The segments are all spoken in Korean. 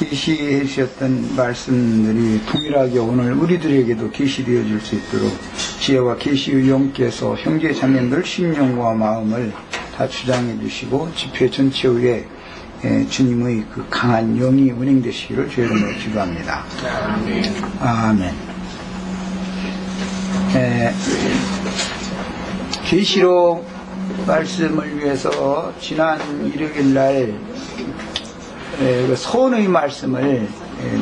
계시해 주셨던 말씀들이 동일하게 오늘 우리들에게도 계시되어 줄 수 있도록 지혜와 계시의 영께서 형제 자매들 심령과 마음을 다 주장해 주시고 집회 전체 위에 주님의 그 강한 영이 운행되시기를 주의 이름으로 기도합니다. 아멘. 계시록 말씀을 위해서 지난 일요일 날 선의 말씀을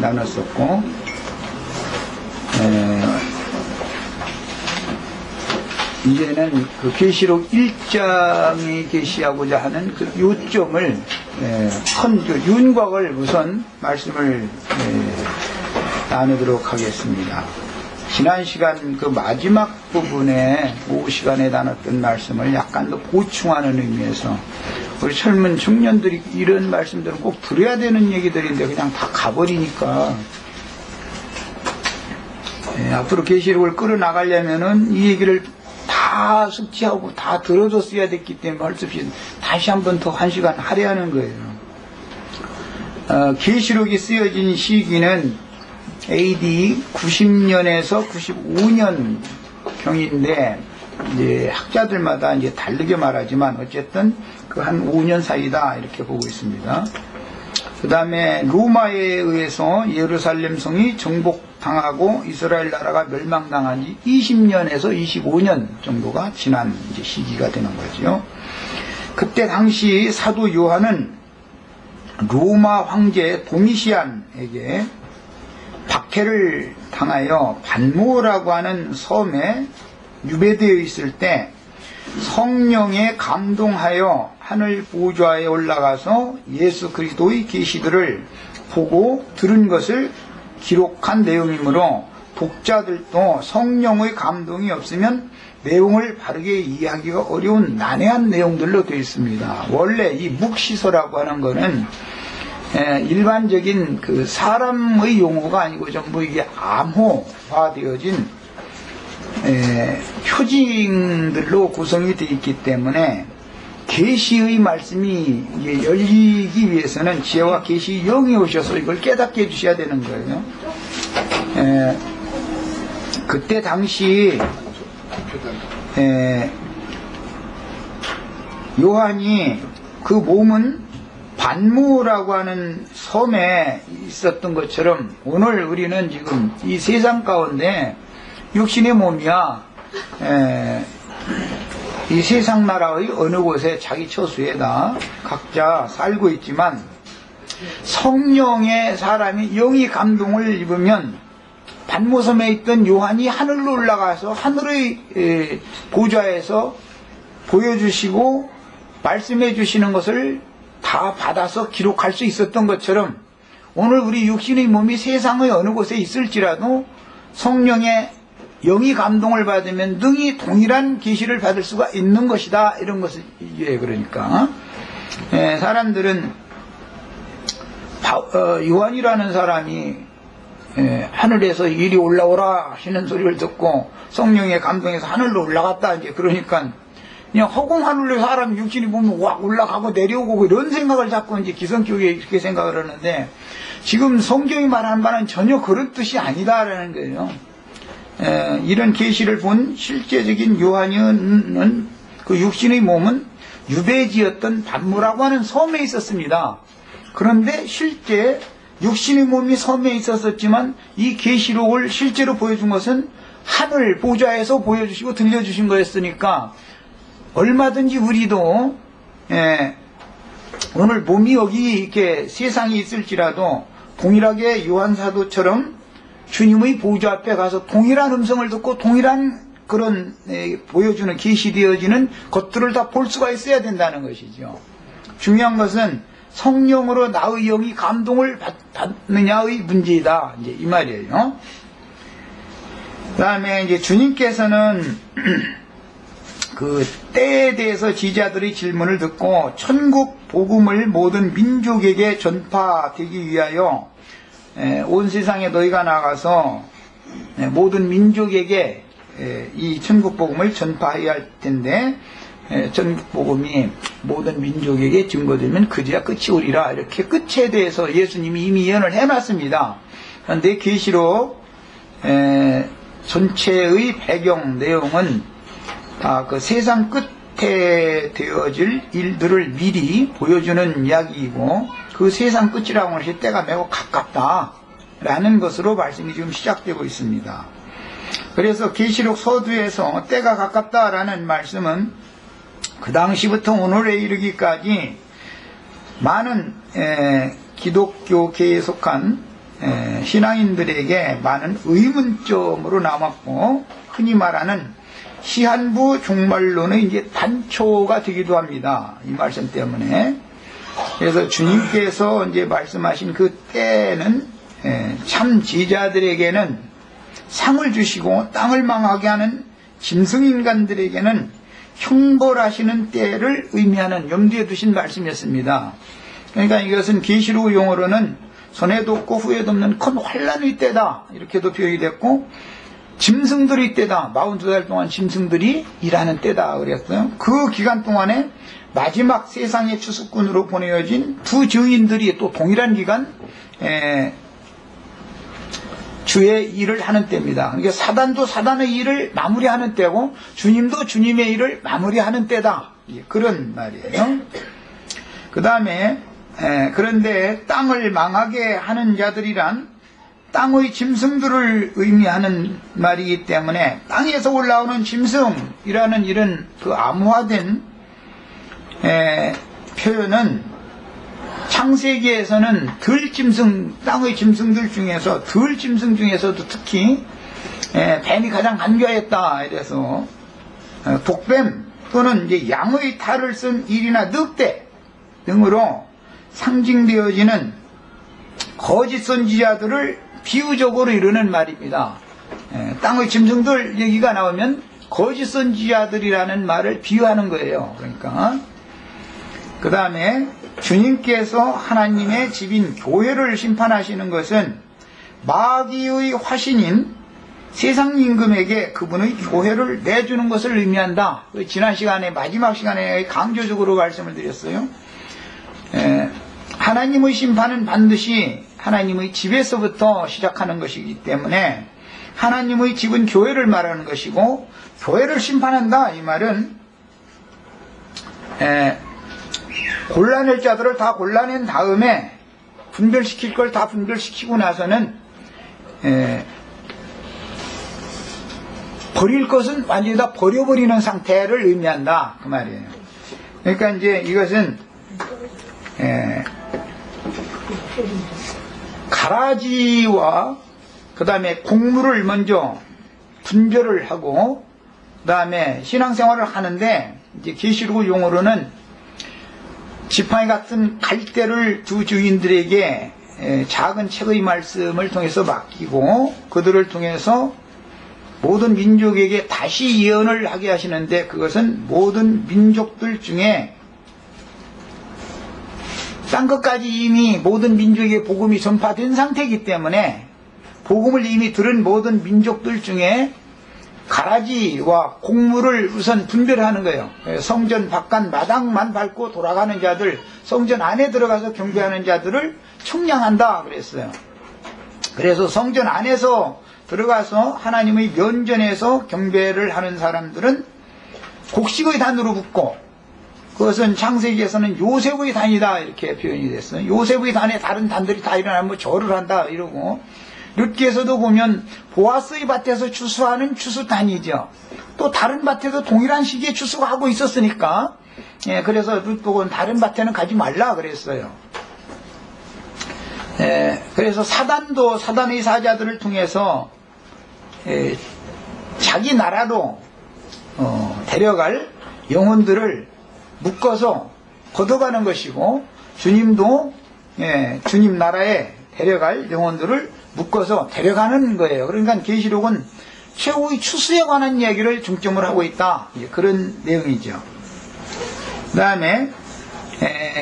나눴었고, 이제는 그 계시록 1장에 계시하고자 하는 그 요점을 윤곽을 우선 말씀을 나누도록 하겠습니다. 지난 시간 그 마지막 부분에 오후 시간에 나눴던 말씀을 약간 더 보충하는 의미에서 우리 젊은 청년들이 이런 말씀들은 꼭 들어야 되는 얘기들인데 그냥 다 가버리니까 앞으로 계시록을 끌어나가려면은 이 얘기를 다 숙지하고 다 들어줬어야 됐기 때문에 할 수 없이 다시 한 번 더 1시간 할애하는 거예요. 계시록이 쓰여진 시기는 AD 90년에서 95년 경인데, 이제 학자들마다 이제 다르게 말하지만 어쨌든 그 한 5년 사이다 이렇게 보고 있습니다. 그 다음에 로마에 의해서 예루살렘 성이 정복당하고 이스라엘 나라가 멸망당한 지 20년에서 25년 정도가 지난 이제 시기가 되는 거죠. 그때 당시 사도 요한은 로마 황제 도미시안에게 박해를 당하여 반모라고 하는 섬에 유배되어 있을 때 성령에 감동하여 하늘 보좌에 올라가서 예수 그리스도의 계시들을 보고 들은 것을 기록한 내용이므로 독자들도 성령의 감동이 없으면 내용을 바르게 이해하기가 어려운 난해한 내용들로 되어 있습니다. 원래 이 묵시서라고 하는 것은 일반적인 그 사람의 용어가 아니고 전부 이게 암호화되어진 표징들로 구성이 되어 있기 때문에 계시의 말씀이 열리기 위해서는 지혜와 계시 영이 오셔서 이걸 깨닫게 해주셔야 되는 거예요. 그때 당시 요한이 그 몸은 반모라고 하는 섬에 있었던 것처럼 오늘 우리는 지금 이 세상 가운데 육신의 몸이야 이 세상 나라의 어느 곳에 자기 처수에다 각자 살고 있지만 성령의 사람이 영이 감동을 입으면 반모섬에 있던 요한이 하늘로 올라가서 하늘의 보좌에서 보여주시고 말씀해 주시는 것을 다 받아서 기록할 수 있었던 것처럼 오늘 우리 육신의 몸이 세상의 어느 곳에 있을지라도 성령의 영이 감동을 받으면 능히 동일한 계시를 받을 수가 있는 것이다. 이런 것을 그러니까 사람들은 요한이라는 사람이 하늘에서 이리 올라오라 하시는 소리를 듣고 성령의 감동에서 하늘로 올라갔다 이제 그러니까 그냥 허공 하늘로 사람이 육신이 보면 와 올라가고 내려오고 이런 생각을 자꾸 이제 기성교육에 이렇게 생각을 하는데 지금 성경이 말하는 바는 전혀 그런 뜻이 아니다라는 거예요. 이런 계시를 본 실제적인 요한은 그 육신의 몸은 유배지였던 반모라고 하는 섬에 있었습니다. 그런데 실제 육신의 몸이 섬에 있었지만 이 계시록을 실제로 보여준 것은 하늘 보좌에서 보여주시고 들려주신 거였으니까 얼마든지 우리도 오늘 몸이 여기 이렇게 세상에 있을지라도 동일하게 요한 사도처럼 주님의 보좌 앞에 가서 동일한 음성을 듣고 동일한 그런 보여주는 계시되어지는 것들을 다 볼 수가 있어야 된다는 것이죠. 중요한 것은 성령으로 나의 영이 감동을 받느냐의 문제이다. 이제 이 말이에요. 그 다음에 이제 주님께서는 그 때에 대해서 지자들의 질문을 듣고 천국 복음을 모든 민족에게 전파되기 위하여 온 세상에 너희가 나가서 모든 민족에게 이 천국 복음을 전파해야 할 텐데 전국복음이 모든 민족에게 증거되면 그제야 끝이 오리라. 이렇게 끝에 대해서 예수님이 이미 예언을 해놨습니다. 그런데 계시록 전체의 배경 내용은 다 그 세상 끝에 되어질 일들을 미리 보여주는 이야기이고, 그 세상 끝이라고 하는 것이 때가 매우 가깝다라는 것으로 말씀이 지금 시작되고 있습니다. 그래서 계시록 서두에서 때가 가깝다라는 말씀은 그 당시부터 오늘에 이르기까지 많은 기독교계에 속한 신앙인들에게 많은 의문점으로 남았고, 흔히 말하는 시한부 종말론의 이제 단초가 되기도 합니다. 이 말씀 때문에. 그래서 주님께서 이제 말씀하신 그 때는 참 지자들에게는 상을 주시고 땅을 망하게 하는 짐승인간들에게는 형벌하시는 때를 의미하는 염두에 두신 말씀이었습니다. 그러니까 이것은 계시록 용어로는 손에도 없고 후에도 없는 큰 환란의 때다, 이렇게도 표현이 됐고, 짐승들의 때다, 42달 동안 짐승들이 일하는 때다 그랬어요. 그 기간 동안에 마지막 세상의 추수꾼으로 보내어진 두 증인들이 또 동일한 기간 주의 일을 하는 때입니다. 그러니까 사단도 사단의 일을 마무리하는 때고, 주님도 주님의 일을 마무리하는 때다, 그런 말이에요. 그 다음에 그런데 땅을 망하게 하는 자들이란 땅의 짐승들을 의미하는 말이기 때문에 땅에서 올라오는 짐승이라는 이런 그 암호화된 표현은 창세기에서는 들짐승, 땅의 짐승들 중에서 들짐승 중에서도 특히 뱀이 가장 간교했다 이래서 독뱀 또는 이제 양의 탈을 쓴 일이나 늑대 등으로 상징되어지는 거짓 선지자들을 비유적으로 이르는 말입니다. 땅의 짐승들 얘기가 나오면 거짓 선지자들이라는 말을 비유하는 거예요. 그러니까 그 다음에 주님께서 하나님의 집인 교회를 심판하시는 것은 마귀의 화신인 세상 임금에게 그분의 교회를 내주는 것을 의미한다. 지난 시간에 마지막 시간에 강조적으로 말씀을 드렸어요. 하나님의 심판은 반드시 하나님의 집에서부터 시작하는 것이기 때문에 하나님의 집은 교회를 말하는 것이고, 교회를 심판한다 이 말은 골라낼 자들을 다 골라낸 다음에 분별시킬 걸 다 분별시키고 나서는 버릴 것은 완전히 다 버려버리는 상태를 의미한다 그 말이에요. 그러니까 이제 이것은 가라지와 그 다음에 곡물을 먼저 분별을 하고, 그 다음에 신앙생활을 하는데 이제 계시록 용어로는 지팡이 같은 갈대를 두 주인들에게 작은 책의 말씀을 통해서 맡기고, 그들을 통해서 모든 민족에게 다시 예언을 하게 하시는데, 그것은 모든 민족들 중에 땅끝까지 이미 모든 민족에게 복음이 전파된 상태이기 때문에 복음을 이미 들은 모든 민족들 중에 가라지와 곡물을 우선 분별하는 거예요. 성전 바깥 마당만 밟고 돌아가는 자들, 성전 안에 들어가서 경배하는 자들을 총량한다 그랬어요. 그래서 성전 안에서 들어가서 하나님의 면전에서 경배를 하는 사람들은 곡식의 단으로 붙고, 그것은 창세기에서는 요셉의 단이다 이렇게 표현이 됐어요. 요셉의 단에 다른 단들이 다 일어나면 절을 한다 이러고, 룻기에서도 보면 보아스의 밭에서 추수하는 추수단이죠. 또 다른 밭에도 동일한 시기에 추수하고 있었으니까, 그래서 룻 보고는 다른 밭에는 가지 말라 그랬어요. 그래서 사단도 사단의 사자들을 통해서 자기 나라로 데려갈 영혼들을 묶어서 걷어가는 것이고, 주님도 주님 나라에 데려갈 영혼들을 묶어서 데려가는 거예요. 그러니까 계시록은 최후의 추수에 관한 이야기를 중점을 하고 있다, 그런 내용이죠. 그 다음에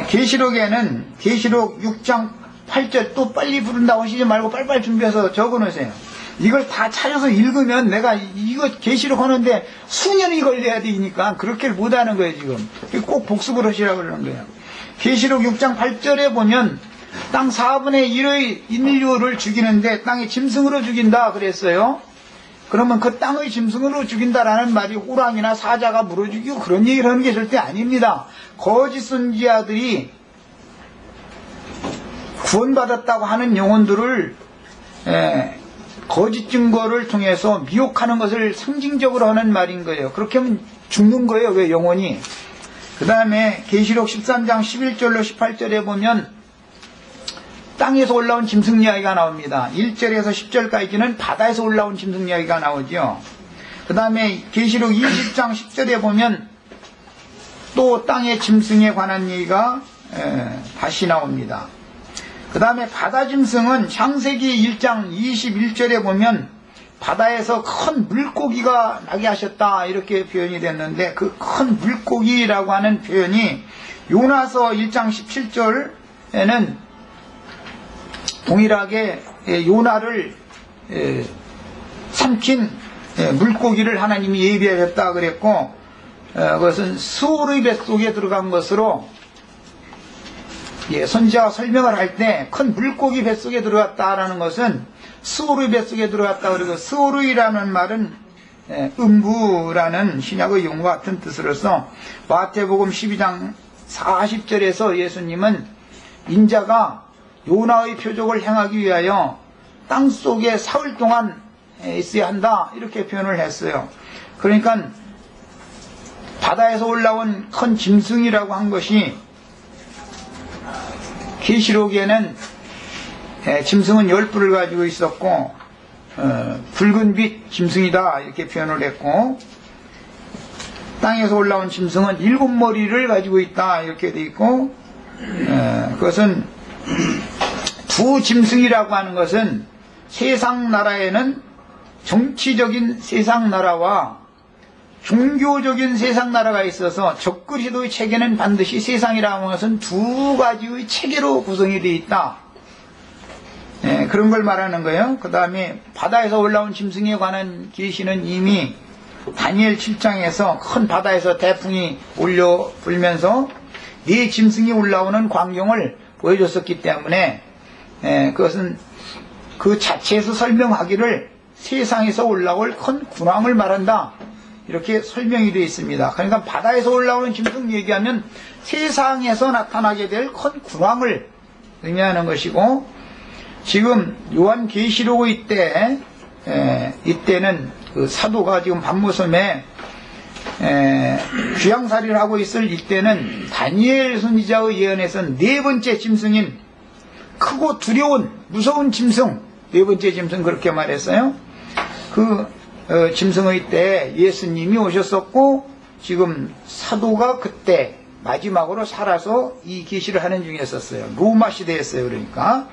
계시록에는 계시록 6장 8절, 또 빨리 부른다고 하시지 말고 빨리빨리 준비해서 적어놓으세요. 이걸 다 찾아서 읽으면 내가 이거 계시록 하는데 수년이 걸려야 되니까 그렇게 못하는 거예요 지금. 꼭 복습을 하시라고 그러는 거예요. 계시록 6장 8절에 보면 땅 4분의 1의 인류를 죽이는데 땅의 짐승으로 죽인다 그랬어요. 그러면 그 땅의 짐승으로 죽인다라는 말이 호랑이나 사자가 물어 죽이고 그런 얘기를 하는 게 절대 아닙니다. 거짓 선지자들이 구원받았다고 하는 영혼들을 거짓 증거를 통해서 미혹하는 것을 상징적으로 하는 말인 거예요. 그렇게 하면 죽는 거예요. 왜 영혼이. 그 다음에 계시록 13장 11절로 18절에 보면 땅에서 올라온 짐승 이야기가 나옵니다. 1절에서 10절까지는 바다에서 올라온 짐승 이야기가 나오죠. 그 다음에 계시록 20장 10절에 보면 또 땅의 짐승에 관한 얘기가 다시 나옵니다. 그 다음에 바다 짐승은 창세기 1장 21절에 보면 바다에서 큰 물고기가 나게 하셨다 이렇게 표현이 됐는데 그 큰 물고기라고 하는 표현이 요나서 1장 17절에는 동일하게 요나를 삼킨 물고기를 하나님이 예비하셨다 그랬고 그것은 수어의 뱃속에 들어간 것으로 선지자가 설명을 할 때 큰 물고기 뱃속에 들어갔다라는 것은 스오르의 뱃속에 들어갔다 그리고 스오르이라는 말은 음부라는 신약의 용어와 같은 뜻으로서 마태복음 12장 40절에서 예수님은 인자가 요나의 표적을 행하기 위하여 땅속에 사흘 동안 있어야 한다 이렇게 표현을 했어요. 그러니까 바다에서 올라온 큰 짐승이라고 한 것이 계시록에는 짐승은 10뿔을 가지고 있었고 붉은빛 짐승이다 이렇게 표현을 했고 땅에서 올라온 짐승은 7머리를 가지고 있다 이렇게 돼 있고 그것은 두 짐승이라고 하는 것은 세상 나라에는 정치적인 세상 나라와 종교적인 세상 나라가 있어서 적그리스도의 체계는 반드시 세상이라고 하는 것은 두 가지의 체계로 구성이 되어 있다. 그런 걸 말하는 거예요. 그 다음에 바다에서 올라온 짐승에 관한 계시는 이미 다니엘 7장에서 큰 바다에서 태풍이 올려 불면서 네 짐승이 올라오는 광경을 보여줬었기 때문에 그것은 그 자체에서 설명하기를 세상에서 올라올 큰 군왕을 말한다 이렇게 설명이 되어 있습니다. 그러니까 바다에서 올라오는 짐승 얘기하면 세상에서 나타나게 될 큰 군왕을 의미하는 것이고 지금 요한계시록의 이때는 그 사도가 지금 밤모섬에 귀양살이를 하고 있을 이때는 다니엘 선지자의 예언에서는 네 번째 짐승인 크고 두려운 무서운 짐승 네 번째 짐승 그렇게 말했어요. 그 짐승의 때 예수님이 오셨었고 지금 사도가 그때 마지막으로 살아서 이 계시를 하는 중에 있었어요. 로마 시대였어요. 그러니까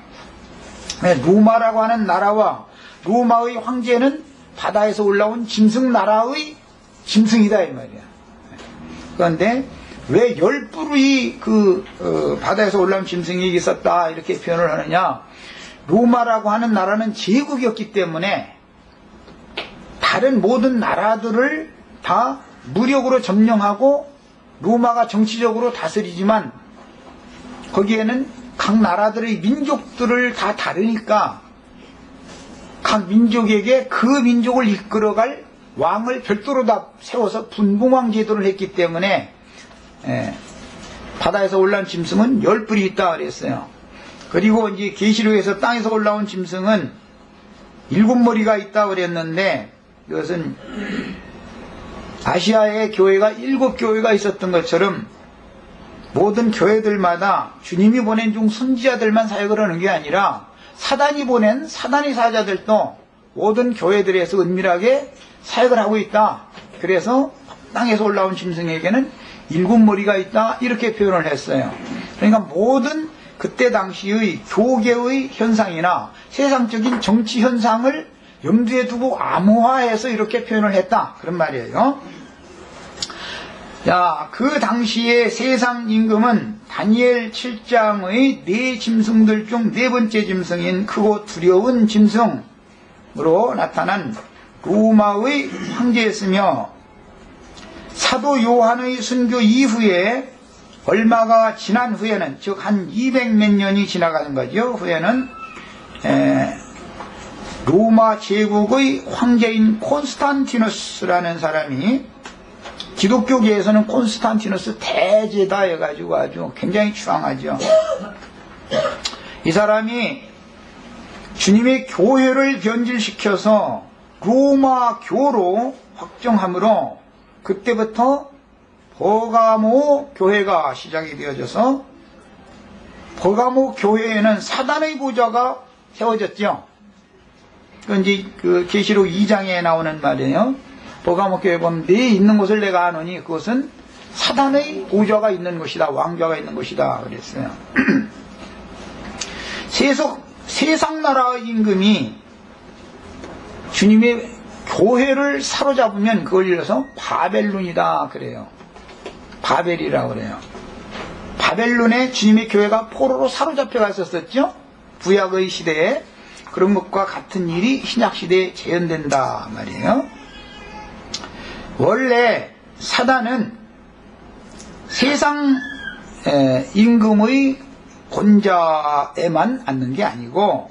로마라고 하는 나라와 로마의 황제는 바다에서 올라온 짐승 나라의 짐승이다 이 말이야. 그런데 왜 10뿔의 바다에서 올라온 짐승이 있었다 이렇게 표현을 하느냐. 로마라고 하는 나라는 제국이었기 때문에 다른 모든 나라들을 다 무력으로 점령하고 로마가 정치적으로 다스리지만 거기에는 각 나라들의 민족들을 다 다르니까 각 민족에게 그 민족을 이끌어갈 왕을 별도로 다 세워서 분봉왕 제도를 했기 때문에 바다에서 올라온 짐승은 10뿔이 있다 그랬어요. 그리고 이제 계시록에서 땅에서 올라온 짐승은 7머리가 있다 그랬는데 이것은 아시아의 교회가 7교회가 있었던 것처럼 모든 교회들마다 주님이 보낸 중 선지자들만 사역을 하는 게 아니라 사단이 보낸 사단의 사자들도 모든 교회들에서 은밀하게 사역을 하고 있다. 그래서 땅에서 올라온 짐승에게는 7머리가 있다 이렇게 표현을 했어요. 그러니까 모든 그때 당시의 교계의 현상이나 세상적인 정치 현상을 염두에 두고 암호화해서 이렇게 표현을 했다 그런 말이에요. 자, 그 당시의 세상 임금은 다니엘 7장의 네 짐승들 중 네 번째 짐승인 크고 두려운 짐승 사람으로 나타난 로마의 황제였으며 사도 요한의 순교 이후에 얼마가 지난 후에는, 즉 한 200몇 년이 지나가는 거죠. 후에는 로마 제국의 황제인 콘스탄티누스라는 사람이, 기독교계에서는 콘스탄티누스 대제다 해가지고 아주 굉장히 추앙하죠. 이 사람이 주님의 교회를 변질시켜서 로마교로 확정함으로 그때부터 버가모 교회가 시작이 되어져서, 버가모 교회에는 사단의 보좌가 세워졌죠. 그건 이제 그 계시록 2장에 나오는 말이에요. 버가모 교회 보면 네 있는 곳을 내가 아노니 그것은 사단의 보좌가 있는 곳이다, 왕좌가 있는 곳이다 그랬어요. 세상 나라 임금이 주님의 교회를 사로잡으면 그걸 일러서 바벨론이다 그래요. 바벨이라고 그래요. 바벨론에 주님의 교회가 포로로 사로잡혀 갔었었죠. 구약의 시대에. 그런 것과 같은 일이 신약 시대에 재현된다 말이에요. 원래 사단은 세상 임금의 권좌에만 앉는 게 아니고,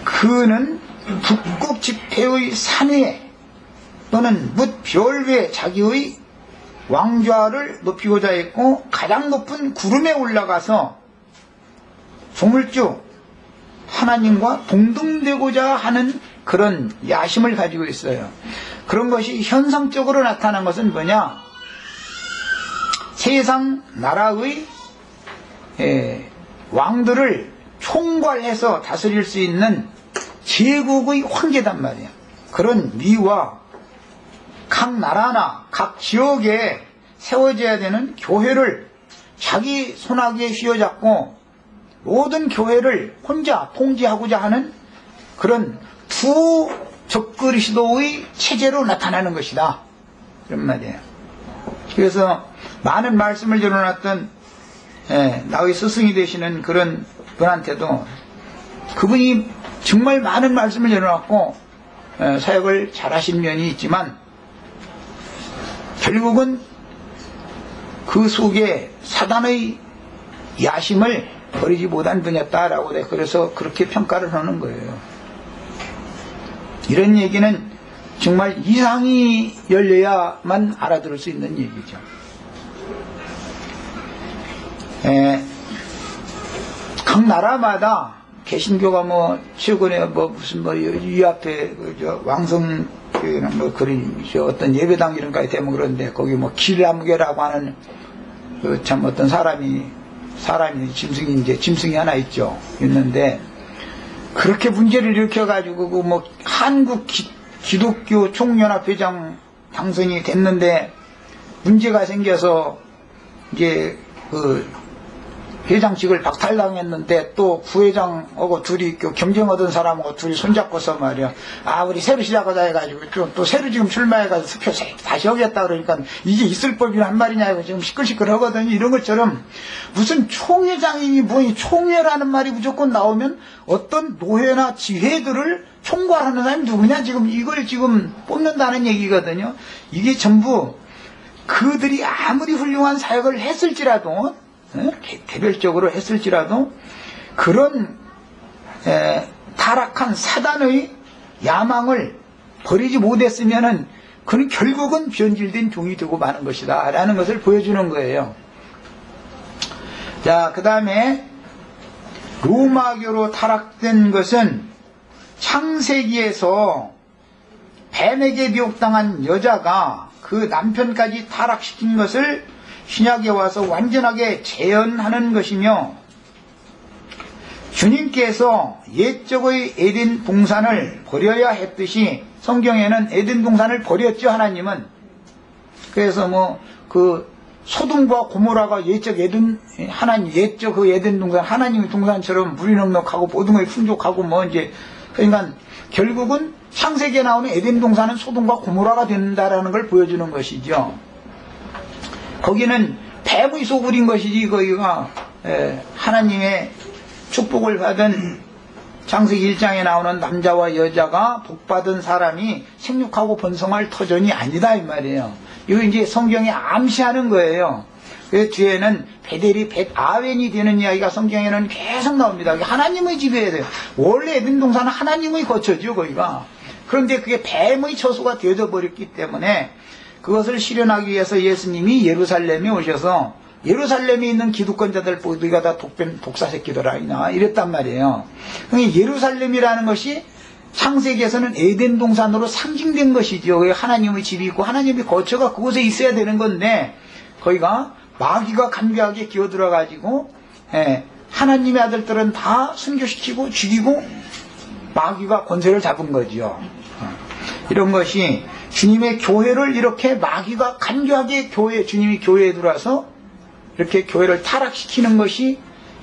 그는 북극 지폐의 산 위에 또는 뭇 별 위에 자기의 왕좌를 높이고자 했고, 가장 높은 구름에 올라가서 조물주 하나님과 동등되고자 하는 그런 야심을 가지고 있어요. 그런 것이 현상적으로 나타난 것은 뭐냐? 세상 나라의 왕들을 총괄해서 다스릴 수 있는 제국의 황제단 말이에요. 그런 위와 각 나라나 각 지역에 세워져야 되는 교회를 자기 손아귀에 휘어잡고 모든 교회를 혼자 통제하고자 하는 그런 부적그리스도의 체제로 나타나는 것이다, 그런 말이에요. 그래서 많은 말씀을 전해놨던 나의 스승이 되시는 그런 분한테도, 그분이 정말 많은 말씀을 전해놨고 사역을 잘하신 면이 있지만 결국은 그 속에 사단의 야심을 버리지 못한 분이었다라고 그래서 그렇게 평가를 하는 거예요. 이런 얘기는 정말 이상이 열려야만 알아들을 수 있는 얘기죠. 각 나라마다 개신교가 최근에 무슨 이 앞에 왕성 그런 어떤 예배당 이런까지 되면 그런데, 거기 길암교라고 하는 참 어떤 사람이 짐승이 하나 있는데, 그렇게 문제를 일으켜가지고 한국 기독교 총연합회장 당선이 됐는데 문제가 생겨서 이제 회장직을 박탈당했는데, 또 부회장하고 둘이 경쟁하던 사람하고 둘이 손잡고서 말이야, 우리 새로 시작하자 해가지고 또 새로 지금 출마해가지고 투표 다시 하겠다 그러니까 이게 있을 법이란 한 말이냐고 지금 시끌시끌 하거든요. 이런 것처럼 무슨 총회장이니 뭐니, 총회라는 말이 무조건 나오면 어떤 노회나 지회들을 총괄하는 사람이 누구냐, 지금 이걸 지금 뽑는다는 얘기거든요. 이게 전부 그들이 아무리 훌륭한 사역을 했을지라도, 개별적으로 했을지라도 그런 타락한 사단의 야망을 버리지 못했으면은 그는 결국은 변질된 종이 되고 마는 것이다 라는 것을 보여주는 거예요. 자, 그 다음에 로마교로 타락된 것은 창세기에서 뱀에게 미혹당한 여자가 그 남편까지 타락시킨 것을 신약에 와서 완전하게 재현하는 것이며, 주님께서 옛적의 에덴 동산을 버려야 했듯이 성경에는 에덴 동산을 버렸죠, 하나님은. 그래서 소돔과 고모라가 옛적 그 에덴 동산, 하나님의 동산처럼 물이 넉넉하고 모든 게 풍족하고 그러니까 결국은 창세기에 나오는 에덴 동산은 소돔과 고모라가 된다라는 걸 보여주는 것이죠. 거기는 뱀의 소굴인 것이지, 거기가 하나님의 축복을 받은 창세기 1장에 나오는 남자와 여자가 복받은 사람이 생육하고 번성할 터전이 아니다 이 말이에요. 이거 이제 성경이 암시하는 거예요. 그 뒤에는 베델이 벳아웬이 되는 이야기가 성경에는 계속 나옵니다. 하나님의 집이어야 돼요. 원래 에덴 동산은 하나님의 거처죠 거기가. 그런데 그게 뱀의 처소가 되어져 버렸기 때문에 그것을 실현하기 위해서 예수님이 예루살렘에 오셔서 예루살렘에 있는 기득권자들 모두가 다 독사 새끼들아 이랬단 말이에요. 그러니까 예루살렘이라는 것이 창세기에서는 에덴 동산으로 상징된 것이죠. 하나님의 집이 있고 하나님의 거처가 그곳에 있어야 되는 건데 거기가 마귀가 간교하게 기어들어가지고 하나님의 아들들은 다 순교시키고 죽이고 마귀가 권세를 잡은 거죠. 이런 것이 주님의 교회를 이렇게 마귀가 간교하게 주님이 교회에 들어와서 이렇게 교회를 타락시키는 것이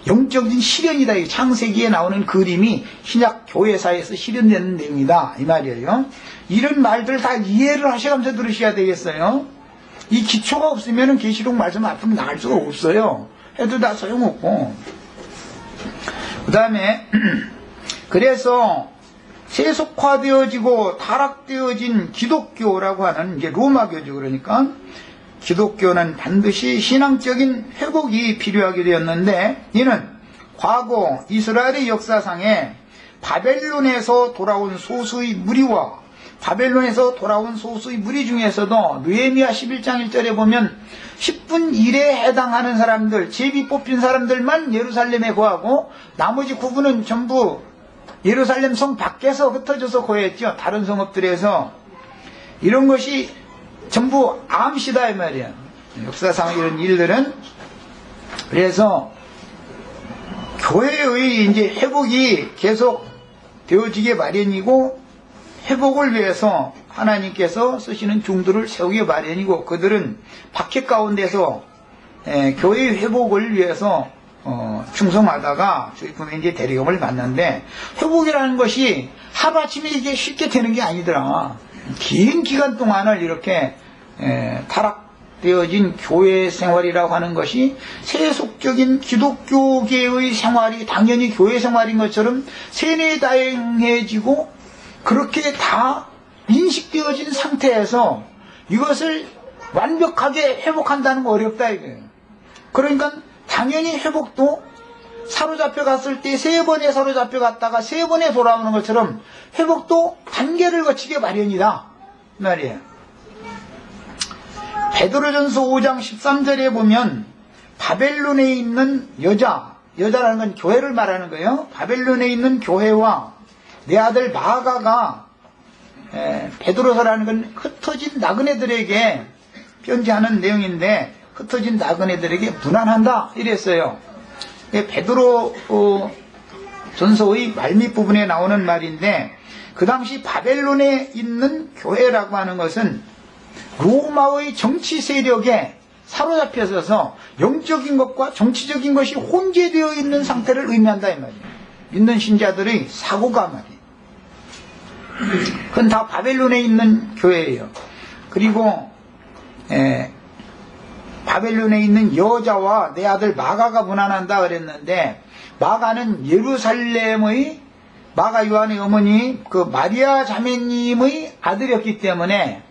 영적인 실현이다. 창세기에 나오는 그림이 신약 교회사에서 실현되는 내용이다 이 말이에요. 이런 말들 다 이해를 하셔가면서 들으셔야 되겠어요. 이 기초가 없으면 계시록 말씀 앞으로 나갈 수가 없어요. 해도 다 소용없고. 그 다음에 그래서 세속화되어지고 타락되어진 기독교라고 하는 이제 로마교죠. 그러니까 기독교는 반드시 신앙적인 회복이 필요하게 되었는데 이는 과거 이스라엘의 역사상에 바벨론에서 돌아온 소수의 무리와 바벨론에서 돌아온 소수의 무리 중에서도 느헤미야 11장 1절에 보면 10분 1에 해당하는 사람들, 제비 뽑힌 사람들만 예루살렘에 거하고 나머지 9분은 전부 예루살렘 성 밖에서 흩어져서 거했죠. 다른 성읍들에서. 이런 것이 전부 암시다 이 말이야. 역사상 이런 일들은. 그래서 교회의 이제 회복이 계속 되어지게 마련이고 회복을 위해서 하나님께서 쓰시는 종들을 세우기 마련이고 그들은 박해 가운데서 교회의 회복을 위해서 충성하다가 주입품에 이제 대리금을 받는데 회복이라는 것이 하루아침에 이게 쉽게 되는 게 아니더라. 긴 기간 동안을 이렇게 타락되어진 교회 생활이라고 하는 것이 세속적인 기독교계의 생활이 당연히 교회 생활인 것처럼 세뇌다행해지고 그렇게 다 인식되어진 상태에서 이것을 완벽하게 회복한다는 거 어렵다 이거예요. 그러니까 당연히 회복도 사로잡혀 갔을 때 3번에 사로잡혀 갔다가 3번에 돌아오는 것처럼 회복도 단계를 거치게 마련이다 말이에요. 베드로전서 5장 13절에 보면 바벨론에 있는 여자라는 건 교회를 말하는 거예요. 바벨론에 있는 교회와 내 아들 마가가 베드로서라는 건 흩어진 나그네들에게 편지하는 내용인데 흩어진 나그네들에게 문안한다 이랬어요. 베드로 전서의 말밑 부분에 나오는 말인데 그 당시 바벨론에 있는 교회라고 하는 것은 로마의 정치 세력에 사로잡혀서 영적인 것과 정치적인 것이 혼재되어 있는 상태를 의미한다 이 말이에요. 믿는 신자들의 사고가 말이에요. 그건 다 바벨론에 있는 교회예요. 그리고 바벨론에 있는 여자와 내 아들 마가가 문안한다 그랬는데 마가는 예루살렘의 마가 요한의 어머니 그 마리아 자매님의 아들이었기 때문에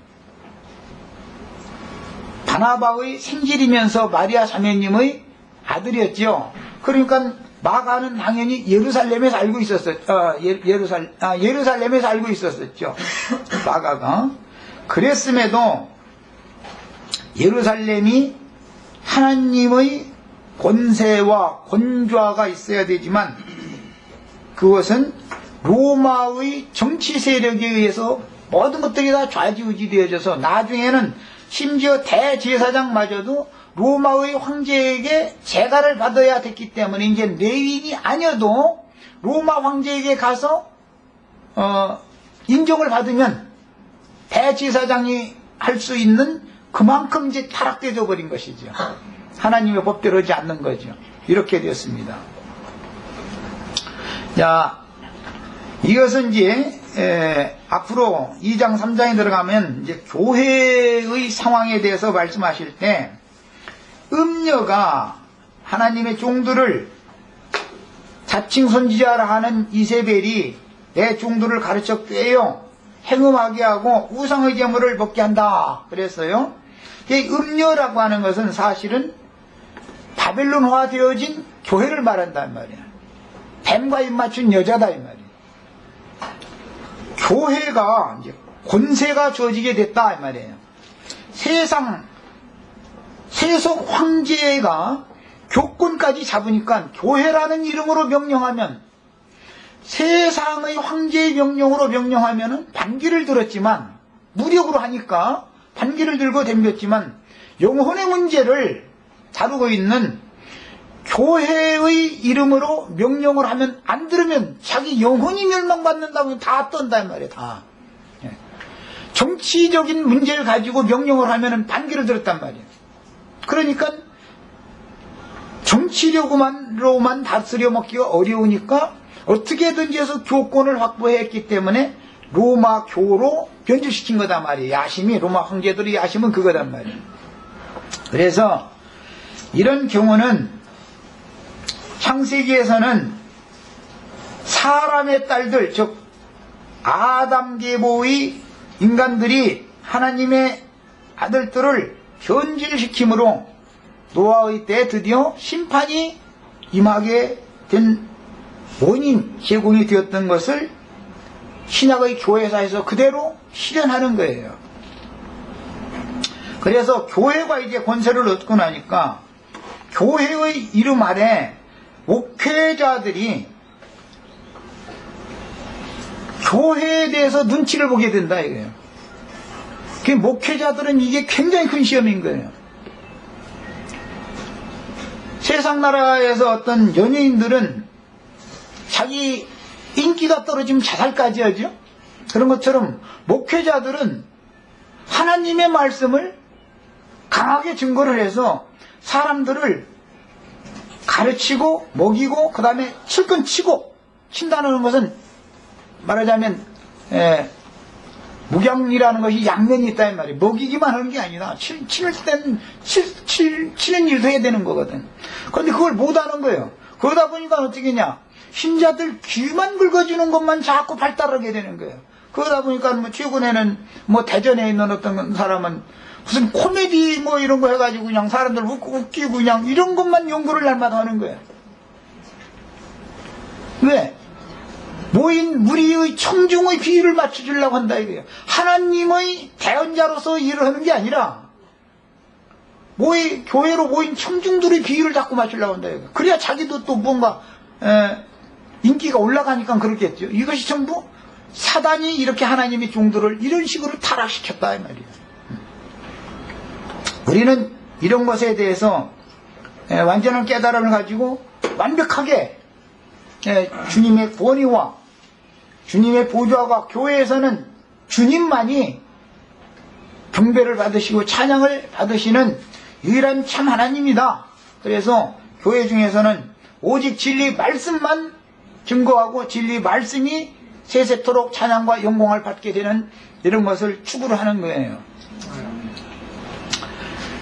바나바의 생질이면서 마리아 자매님의 아들이었죠. 그러니까 마가는 당연히 예루살렘에 살고 있었었죠. 예루살렘에 살고 있었었죠. 마가가. 그랬음에도 예루살렘이 하나님의 권세와 권좌가 있어야 되지만 그것은 로마의 정치 세력에 의해서 모든 것들이 다 좌지우지 되어져서 나중에는 심지어 대제사장마저도 로마의 황제에게 제가를 받아야 됐기 때문에 이제 레위인이 아니어도 로마 황제에게 가서 인정을 받으면 대제사장이 할 수 있는 그만큼 이제 타락되어 버린 것이죠. 하나님의 법대로 하지 않는 거죠. 이렇게 되었습니다. 자, 이것은 이제 앞으로 2장 3장에 들어가면 이제 교회의 상황에 대해서 말씀하실 때 음녀가 하나님의 종들을 자칭 선지자라 하는 이세벨이 내 종들을 가르쳐 꿰어 행음하게 하고 우상의 제물을 먹게 한다 그랬어요. 이 음녀라고 하는 것은 사실은 바벨론화 되어진 교회를 말한단 말이야. 뱀과 입맞춘 여자다 이 말이야. 교회가 이제 권세가 주어지게 됐다 이 말이에요. 세속 황제가 교권까지 잡으니까 교회라는 이름으로 명령하면, 세상의 황제의 명령으로 명령하면은 반기를 들었지만, 무력으로 하니까 반기를 들고 덤볐지만, 영혼의 문제를 다루고 있는 교회의 이름으로 명령을 하면, 안 들으면 자기 영혼이 멸망받는다고 다 떤다 이 말이에요. 다. 정치적인 문제를 가지고 명령을 하면은 반기를 들었단 말이에요. 그러니까 정치력으로만 다스려 먹기가 어려우니까 어떻게든지 해서 교권을 확보했기 때문에 로마교로 변질시킨 거단 말이에요. 야심이, 로마 황제들의 야심은 그거단 말이에요. 그래서 이런 경우는 창세기에서는 사람의 딸들, 즉 아담 계보의 인간들이 하나님의 아들들을 변질시킴으로 노아의 때 드디어 심판이 임하게 된 원인 제공이 되었던 것을 신약의 교회사에서 그대로 실현하는 거예요. 그래서 교회가 이제 권세를 얻고 나니까 교회의 이름 아래 목회자들이 교회에 대해서 눈치를 보게 된다 이거예요. 그 목회자들은 이게 굉장히 큰 시험인 거예요. 세상 나라에서 어떤 연예인들은 자기 인기가 떨어지면 자살까지 하죠. 그런 것처럼 목회자들은 하나님의 말씀을 강하게 증거를 해서 사람들을 가르치고 먹이고 그 다음에 칠근 치고, 친다는 것은 말하자면 묵양이라는 것이 양면이 있다 이 말이에요. 먹이기만 하는 게 아니라 치는 일도 해야 되는 거거든. 그런데 그걸 못하는 거예요. 그러다 보니까 어떻게 냐, 신자들 귀만 긁어주는 것만 자꾸 발달하게 되는 거예요. 그러다 보니까 뭐 최근에는 뭐 대전에 있는 어떤 사람은 무슨 코미디 뭐 이런 거 해가지고 그냥 사람들 웃기고 그냥 이런 것만 연구를 날마다 하는 거예요. 왜? 모인 무리의 청중의 비율을 맞춰주려고 한다 이거예요. 하나님의 대언자로서 일을 하는 게 아니라 교회로 모인 청중들의 비율을 자꾸 맞추려고 한다 이거예요. 그래야 자기도 또 뭔가 인기가 올라가니까 그렇겠죠. 이것이 전부 사단이 이렇게 하나님의 종들을 이런 식으로 타락시켰다 이 말이에요. 우리는 이런 것에 대해서 완전한 깨달음을 가지고 완벽하게 주님의 권위와 주님의 보좌가, 교회에서는 주님만이 경배를 받으시고 찬양을 받으시는 유일한 참 하나님이다. 그래서 교회 중에서는 오직 진리 말씀만 증거하고 진리 말씀이 세세토록 찬양과 영광을 받게 되는 이런 것을 추구를 하는 거예요.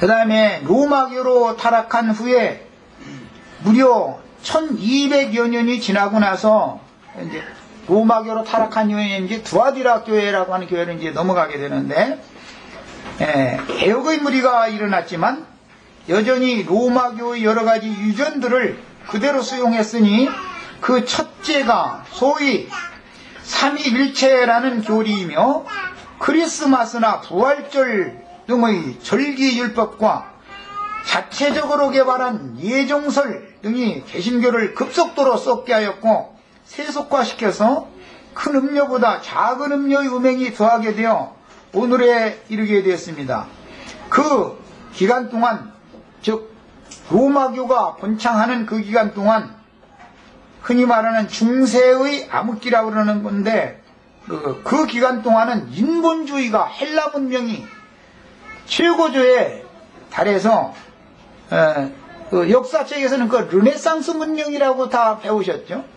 그 다음에 로마교로 타락한 후에 무려 1200여 년이 지나고 나서 이제 로마교로 타락한 이후에 이제 두아디라 교회라고 하는 교회를 이제 넘어가게 되는데, 개혁의 무리가 일어났지만 여전히 로마교의 여러 가지 유전들을 그대로 수용했으니 그 첫째가 소위 삼위일체라는 교리이며 크리스마스나 부활절 등의 절기율법과 자체적으로 개발한 예정설 등이 개신교를 급속도로 썩게 하였고 세속화시켜서 큰 음료보다 작은 음료의 음행이 더하게 되어 오늘에 이르게 되었습니다. 그 기간 동안, 즉 로마교가 번창하는 그 기간 동안 흔히 말하는 중세의 암흑기라고 그러는 건데, 그 기간 동안은 인본주의가, 헬라 문명이 최고조에 달해서 그 역사책에서는 그 르네상스 문명이라고 다 배우셨죠.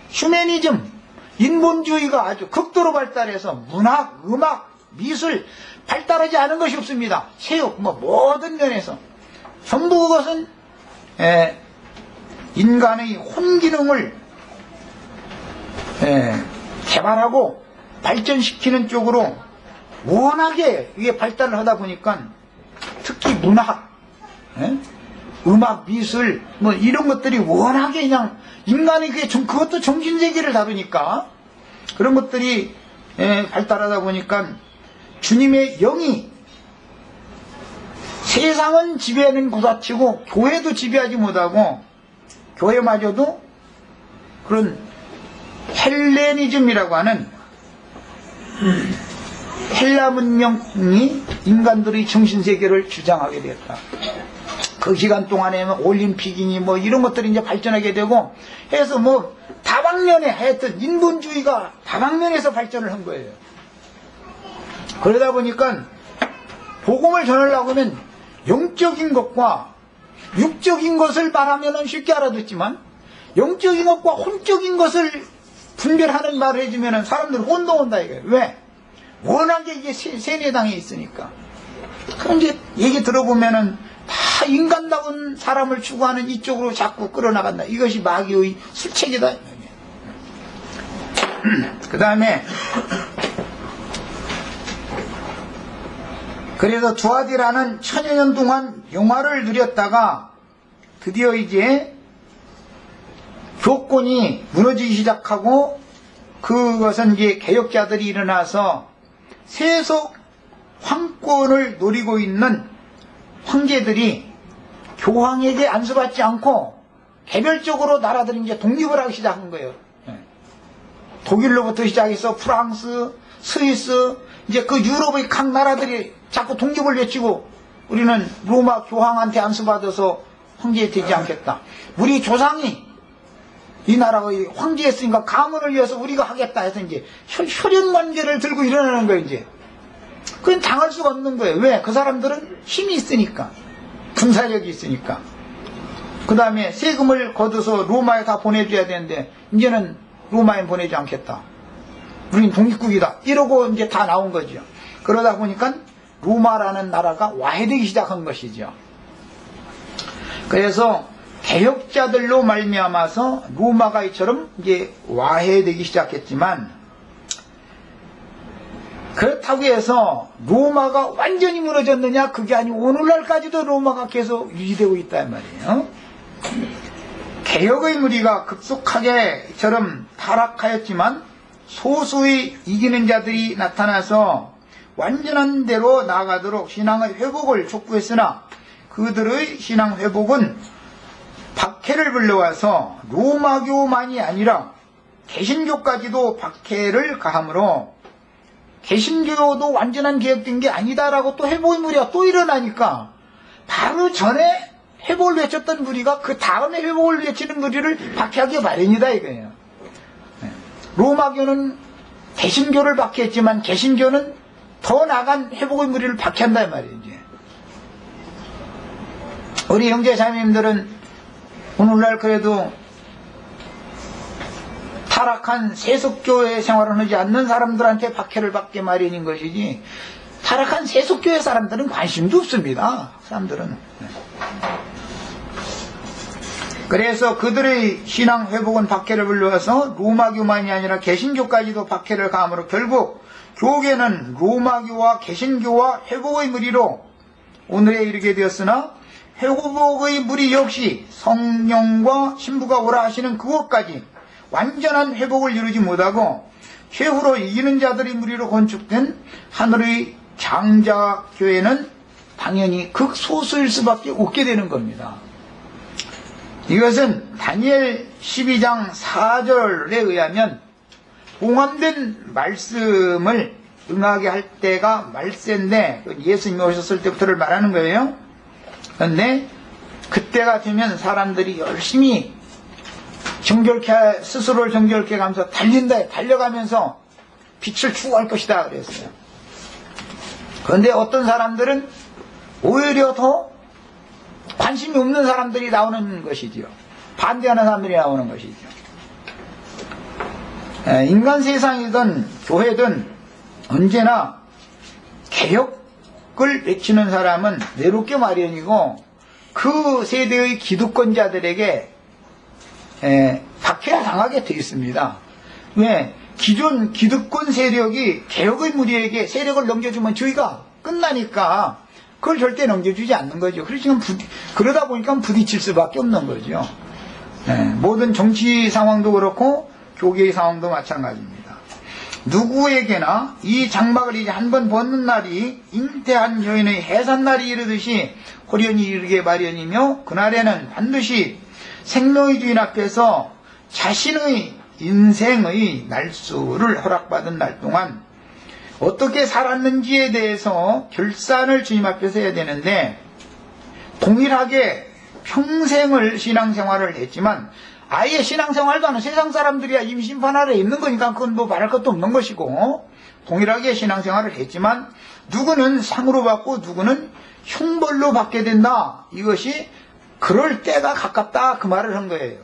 휴메니즘, 인본주의가 아주 극도로 발달해서 문학, 음악, 미술 발달하지 않은 것이 없습니다. 체육, 뭐 모든 면에서 전부 그것은 인간의 혼기능을 개발하고 발전시키는 쪽으로 워낙에 이게 발달을 하다 보니까 특히 문학, 음악, 미술 뭐 이런 것들이 워낙에 그냥 인간이 그것도 정신세계를 다루니까 그런 것들이 발달하다 보니까 주님의 영이 세상은 지배하는 고사치고 교회도 지배하지 못하고 교회마저도 그런 헬레니즘이라고 하는 헬라 문명이 인간들의 정신세계를 주장하게 되었다. 그 기간 동안에 올림픽이니 뭐 이런 것들이 이제 발전하게 되고 해서 뭐 다방면에 하여튼 인본주의가 다방면에서 발전을 한 거예요. 그러다 보니까 복음을 전하려고 하면 영적인 것과 육적인 것을 말하면 쉽게 알아듣지만 영적인 것과 혼적인 것을 분별하는 말을 해주면 사람들이 혼동한다 이거예요. 왜? 워낙에 이게 세뇌당에 있으니까. 그럼 이제 얘기 들어보면은 다 인간다운 사람을 추구하는 이쪽으로 자꾸 끌어나간다. 이것이 마귀의 술책이다. 그 다음에 그래서 두아디라는 천여 년 동안 영화를 누렸다가 드디어 이제 교권이 무너지기 시작하고 그것은 이제 개혁자들이 일어나서 세속 황권을 노리고 있는 황제들이 교황에게 안수받지 않고 개별적으로 나라들이 이제 독립을 하기 시작한 거예요. 독일로부터 시작해서 프랑스, 스위스, 이제 그 유럽의 각 나라들이 자꾸 독립을 외치고 우리는 로마 교황한테 안수받아서 황제 되지 않겠다. 우리 조상이 이 나라의 황제였으니까 가문을 위해서 우리가 하겠다 해서 이제 혈연관계를 들고 일어나는 거예요, 이제. 그건 당할 수가 없는 거예요. 왜? 그 사람들은 힘이 있으니까. 군사력이 있으니까. 그 다음에 세금을 걷어서 로마에 다 보내줘야 되는데, 이제는 로마에 보내지 않겠다. 우린 독립국이다. 이러고 이제 다 나온 거죠. 그러다 보니까 로마라는 나라가 와해되기 시작한 것이죠. 그래서 개혁자들로 말미암아서 로마가 이처럼 이제 와해되기 시작했지만, 그렇다고 해서 로마가 완전히 무너졌느냐? 그게 아니고 오늘날까지도 로마가 계속 유지되고 있단 말이에요. 개혁의 무리가 급속하게 이처럼 타락하였지만 소수의 이기는 자들이 나타나서 완전한 대로 나아가도록 신앙의 회복을 촉구했으나 그들의 신앙 회복은 박해를 불러와서 로마교만이 아니라 개신교까지도 박해를 가하므로 개신교도 완전한 개혁된 게 아니다라고 또 회복의 무리가 또 일어나니까 바로 전에 회복을 외쳤던 무리가 그 다음에 회복을 외치는 무리를 박해하기 마련이다 이거예요. 로마교는 개신교를 박해했지만 개신교는 더 나간 회복의 무리를 박해한다 이 말이에요. 이제. 우리 형제 자매님들은 오늘날 그래도 타락한 세속교회 생활을 하지 않는 사람들한테 박해를 받게 마련인 것이지 타락한 세속교회 사람들은 관심도 없습니다. 사람들은. 그래서 그들의 신앙 회복은 박해를 불러와서 로마교만이 아니라 개신교까지도 박해를 가함으로 결국 교계는 로마교와 개신교와 회복의 무리로 오늘에 이르게 되었으나 회복의 무리 역시 성령과 신부가 오라 하시는 그것까지 완전한 회복을 이루지 못하고 최후로 이기는 자들의 무리로 건축된 하늘의 장자교회는 당연히 극소수일 수밖에 없게 되는 겁니다. 이것은 다니엘 12장 4절에 의하면 봉함된 말씀을 응하게 할 때가 말세인데 예수님이 오셨을 때부터를 말하는 거예요. 그런데 그때가 되면 사람들이 열심히 스스로를 정결케 하면서 달려가면서 빛을 추구할 것이다 그랬어요. 그런데 어떤 사람들은 오히려 더 관심이 없는 사람들이 나오는 것이지요. 반대하는 사람들이 나오는 것이죠. 인간 세상이든 교회든 언제나 개혁을 외치는 사람은 외롭게 마련이고 그 세대의 기득권자들에게 박해를 당하게 되어 있습니다. 왜? 기존 기득권 세력이 개혁의 무리에게 세력을 넘겨주면 저희가 끝나니까 그걸 절대 넘겨주지 않는 거죠. 그래서 지금 그러다 보니까 부딪힐 수밖에 없는 거죠. 네, 모든 정치 상황도 그렇고 교계의 상황도 마찬가지입니다. 누구에게나 이 장막을 이제 한번 벗는 날이 잉태한 여인의 해산날이 이르듯이 호련히 이르게 마련이며, 그날에는 반드시 생명의 주인 앞에서 자신의 인생의 날수를 허락받은 날 동안 어떻게 살았는지에 대해서 결산을 주님 앞에서 해야 되는데, 동일하게 평생을 신앙생활을 했지만 아예 신앙생활도 하는 세상 사람들이야 이미 심판 아래에 있는 거니까 그건 뭐 말할 것도 없는 것이고, 동일하게 신앙생활을 했지만 누구는 상으로 받고 누구는 형벌로 받게 된다. 이것이 그럴 때가 가깝다 그 말을 한 거예요.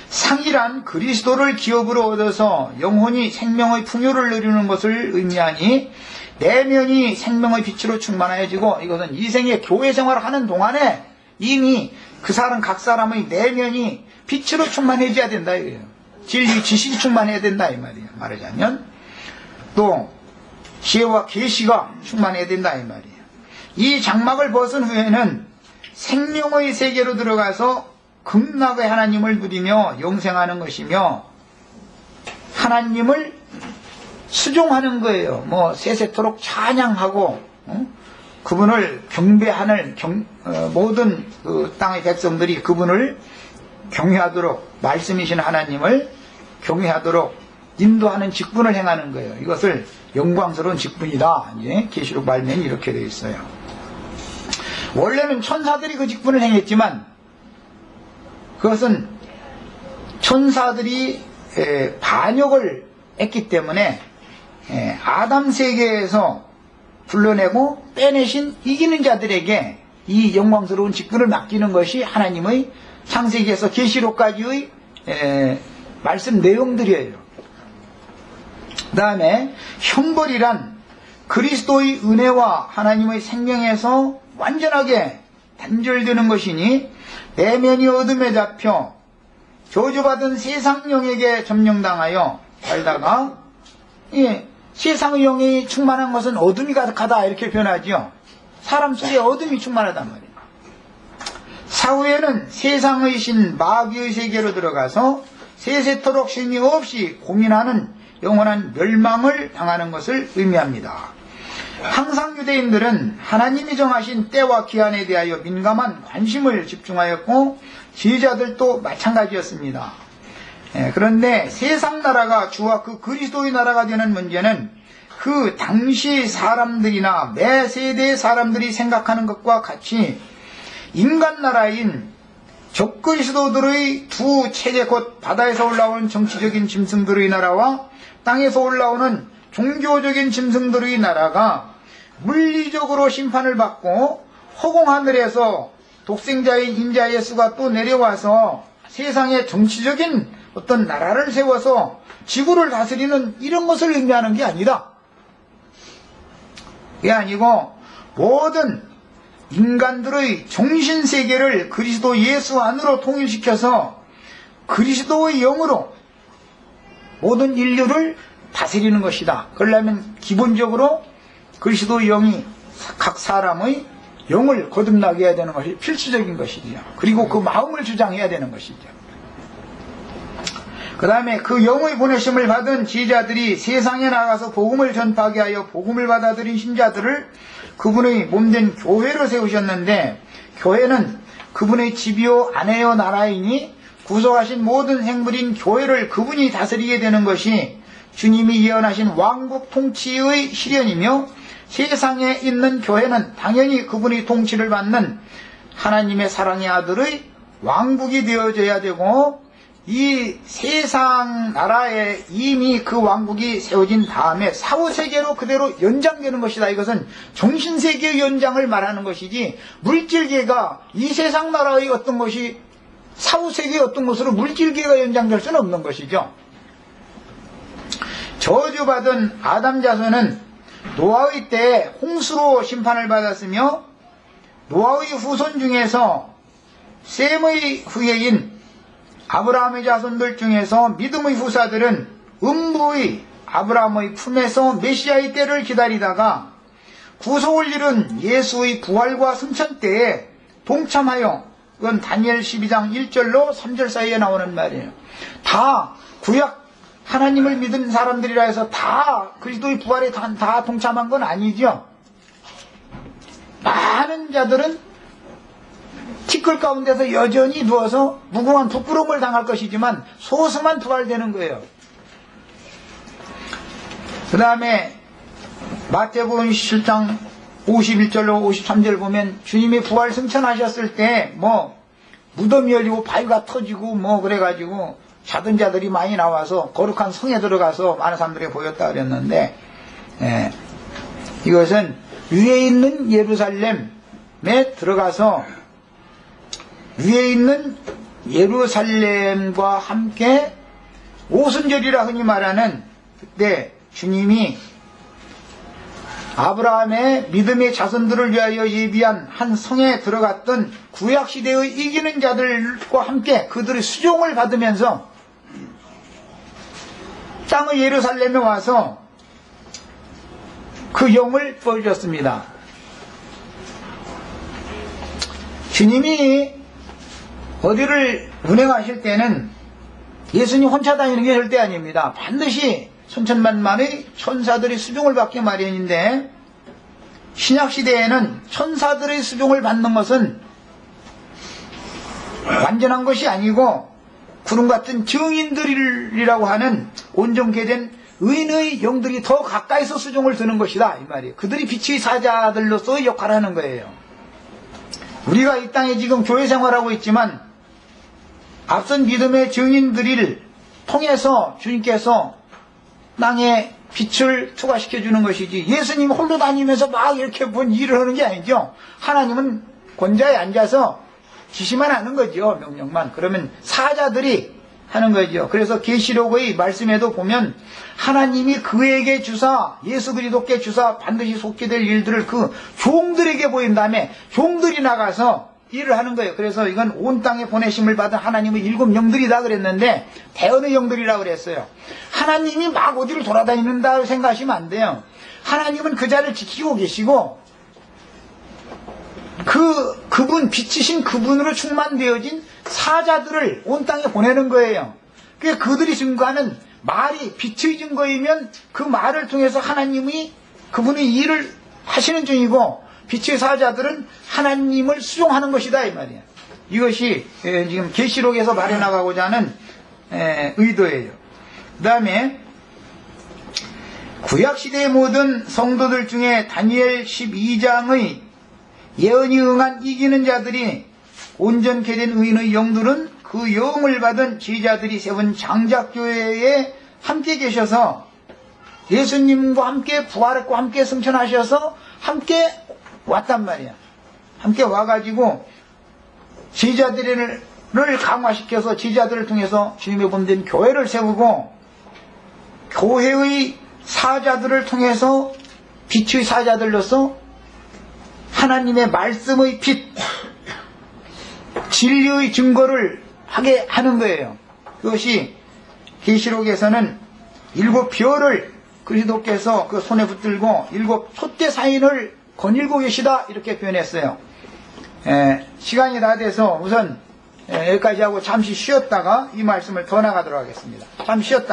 상이란 그리스도를 기업으로 얻어서 영혼이 생명의 풍요를 누리는 것을 의미하니, 내면이 생명의 빛으로 충만해지고, 이것은 이 생에 교회 생활을 하는 동안에 이미 그 사람 각 사람의 내면이 빛으로 충만해져야 된다 이거예요. 진리 지식이 충만해야 된다 이 말이에요. 말하자면 또 지혜와 계시가 충만해야 된다 이 말이에요. 이 장막을 벗은 후에는 생명의 세계로 들어가서 극락의 하나님을 누리며 영생하는 것이며, 하나님을 수종하는 거예요. 뭐 세세토록 찬양하고 그분을 경배하는 모든 그 땅의 백성들이 그분을 경외하도록, 말씀이신 하나님을 경외하도록 인도하는 직분을 행하는 거예요. 이것을 영광스러운 직분이다. 이제 계시록 말면이 이렇게 되어 있어요. 원래는 천사들이 그 직분을 행했지만 그것은 천사들이 반역을 했기 때문에 아담 세계에서 불러내고 빼내신 이기는 자들에게 이 영광스러운 직분을 맡기는 것이 하나님의 창세기에서 계시록까지의 말씀 내용들이에요. 그 다음에 형벌이란 그리스도의 은혜와 하나님의 생명에서 완전하게 단절되는 것이니, 내면이 어둠에 잡혀 저주받은 세상 영에게 점령당하여 살다가, 세상의 영이 충만한 것은 어둠이 가득하다 이렇게 변하죠. 사람 속에 어둠이 충만하단 말이에요. 사후에는 세상의 신 마귀의 세계로 들어가서 세세토록 쉼이 없이 고민하는 영원한 멸망을 당하는 것을 의미합니다. 항상 유대인들은 하나님이 정하신 때와 기한에 대하여 민감한 관심을 집중하였고, 지혜자들도 마찬가지였습니다. 그런데 세상 나라가 주와 그 그리스도의 나라가 되는 문제는 그 당시 사람들이나 매 세대의 사람들이 생각하는 것과 같이 인간 나라인 적그리스도들의 두 체제, 곧 바다에서 올라온 정치적인 짐승들의 나라와 땅에서 올라오는 종교적인 짐승들의 나라가 물리적으로 심판을 받고, 허공하늘에서 독생자인 인자 예수가 또 내려와서 세상에 정치적인 어떤 나라를 세워서 지구를 다스리는 이런 것을 의미하는 게 아니다. 그게 아니고 모든 인간들의 정신세계를 그리스도 예수 안으로 통일시켜서 그리스도의 영으로 모든 인류를 다스리는 것이다. 그러려면 기본적으로 그리스도의 영이 각 사람의 영을 거듭나게 해야 되는 것이 필수적인 것이죠. 그리고 그 마음을 주장해야 되는 것이죠. 그 다음에 그 영의 보내심을 받은 지혜자들이 세상에 나가서 복음을 전파하게 하여 복음을 받아들인 신자들을 그분의 몸된 교회로 세우셨는데, 교회는 그분의 집이요 아내요 나라이니 구속하신 모든 생물인 교회를 그분이 다스리게 되는 것이 주님이 예언하신 왕국 통치의 실현이며, 세상에 있는 교회는 당연히 그분이 통치를 받는 하나님의 사랑의 아들의 왕국이 되어져야 되고, 이 세상 나라에 이미 그 왕국이 세워진 다음에 사후세계로 그대로 연장되는 것이다. 이것은 정신세계의 연장을 말하는 것이지, 물질계가 이 세상 나라의 어떤 것이 사후세계의 어떤 것으로 물질계가 연장될 수는 없는 것이죠. 저주받은 아담 자손은 노아의 때에 홍수로 심판을 받았으며, 노아의 후손 중에서 셈의 후예인 아브라함의 자손들 중에서 믿음의 후사들은 음부의 아브라함의 품에서 메시아의 때를 기다리다가 구속을 이룬 예수의 부활과 승천 때에 동참하여, 그건 다니엘 12장 1절로 3절 사이에 나오는 말이에요. 다 구약 하나님을 믿은 사람들이라 해서 다 그리스도의 부활에 다 동참한 건 아니죠. 많은 자들은 티끌 가운데서 여전히 누워서 무궁한 부끄러움을 당할 것이지만 소수만 부활되는 거예요. 그 다음에 마태복음 17장 51절로 53절 보면 주님이 부활 승천하셨을 때 무덤이 열리고 바위가 터지고 그래가지고 자던 자들이 많이 나와서 거룩한 성에 들어가서 많은 사람들이 보였다 그랬는데, 이것은 위에 있는 예루살렘에 들어가서 위에 있는 예루살렘과 함께 오순절이라 흔히 말하는 그때 주님이 아브라함의 믿음의 자손들을 위하여 예비한 한 성에 들어갔던 구약시대의 이기는 자들과 함께 그들의 수종을 받으면서 땅의 예루살렘에 와서 그 영을 보여줬습니다. 주님이 어디를 운행하실 때는 예수님 혼자 다니는 게 절대 아닙니다. 반드시 천천만만의 천사들이 수종을 받기 마련인데, 신약시대에는 천사들의 수종을 받는 것은 완전한 것이 아니고 구름 같은 증인들이라고 하는 온전케 된 의인의 영들이 더 가까이서 수종을 드는 것이다 이 말이에요. 그들이 빛의 사자들로서 역할을 하는 거예요. 우리가 이 땅에 지금 교회 생활하고 있지만 앞선 믿음의 증인들을 통해서 주님께서 땅에 빛을 투과시켜 주는 것이지, 예수님 홀로 다니면서 막 이렇게 일을 하는 게 아니죠. 하나님은 권좌에 앉아서 지시만 하는 거죠. 명령만. 그러면 사자들이 하는 거죠. 그래서 계시록의 말씀에도 보면 하나님이 그에게 주사, 예수 그리스도께 주사 반드시 속게 될 일들을 그 종들에게 보인 다음에 종들이 나가서 일을 하는 거예요. 그래서 이건 온 땅에 보내심을 받은 하나님의 일곱 영들이다 그랬는데 대언의 영들이라 그랬어요. 하나님이 막 어디를 돌아다닌다 생각하시면 안 돼요. 하나님은 그 자를 지키고 계시고 그분, 빛이신 그분으로 충만되어진 사자들을 온 땅에 보내는 거예요. 그러니까 그들이 증거하는 말이 빛의 증거이면 그 말을 통해서 하나님이 그분의 일을 하시는 중이고, 빛의 사자들은 하나님을 수종하는 것이다 이 말이에요. 이것이 지금 계시록에서 말해나가고자 하는 의도예요. 그 다음에 구약시대의 모든 성도들 중에 다니엘 12장의 예언이 응한 이기는 자들이 온전케 된 의인의 영들은 그 영을 받은 제자들이 세운 장작교회에 함께 계셔서 예수님과 함께 부활했고 함께 승천하셔서 함께 왔단 말이야. 함께 와가지고 제자들을 강화시켜서 제자들을 통해서 주님의 본된 교회를 세우고, 교회의 사자들을 통해서 빛의 사자들로서 하나님의 말씀의 빛, 진리의 증거를 하게 하는 거예요. 그것이 계시록에서는 일곱 별을 그리스도께서 그 손에 붙들고 일곱 촛대 사인을 거닐고 계시다 이렇게 표현했어요. 시간이 다 돼서 우선 여기까지 하고 잠시 쉬었다가 이 말씀을 더 나가도록 하겠습니다. 잠시 쉬었다.